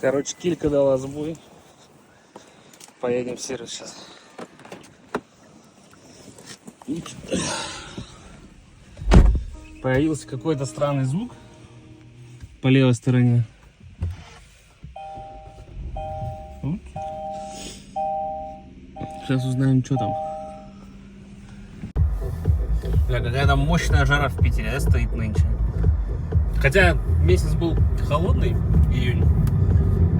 Короче, килька дала сбой. Поедем в сервис сейчас. Появился какой-то странный звук по левой стороне. Сейчас узнаем, что там. Бля, какая-то мощная жара в Питере, да, стоит нынче. Хотя месяц был холодный, июнь,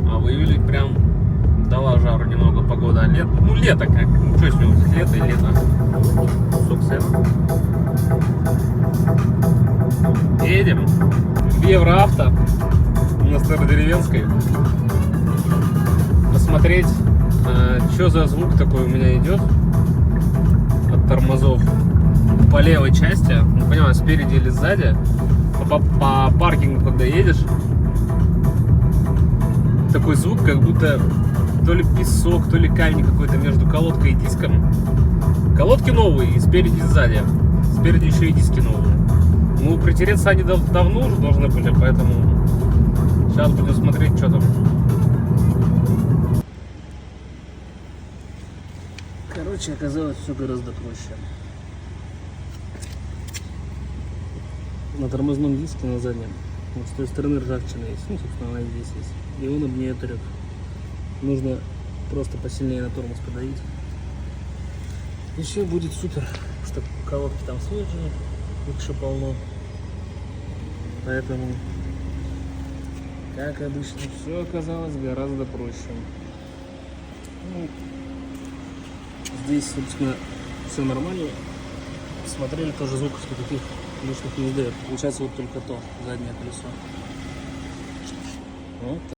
а в июле прям дала жару немного погода. Ну, лето как, ну, что с него взять, лето и лето. Сок сена. Едем в Евроавто на Стародеревенской посмотреть, что за звук такой у меня идет от тормозов по левой части, не понимаю, спереди или сзади. По паркингу, когда едешь, такой звук, как будто то ли песок, то ли камень какой-то между колодкой и диском. Колодки новые, и спереди, и сзади. Спереди еще и диски новые. Ну, притереться они давно уже должны были, поэтому сейчас будем смотреть, что там. Короче, оказалось все гораздо проще. На тормозном диске на заднем, вот с той стороны ржавчина есть, ну, собственно, она здесь есть, и он об нее трет. Нужно просто посильнее на тормоз подавить. И все будет супер, что колодки там свежие, их еще полно. Поэтому, как обычно, все оказалось гораздо проще. Ну, здесь, собственно, все нормально. Смотрели, тоже звуков никаких лишних не издает. Получается вот только то, заднее колесо. Вот.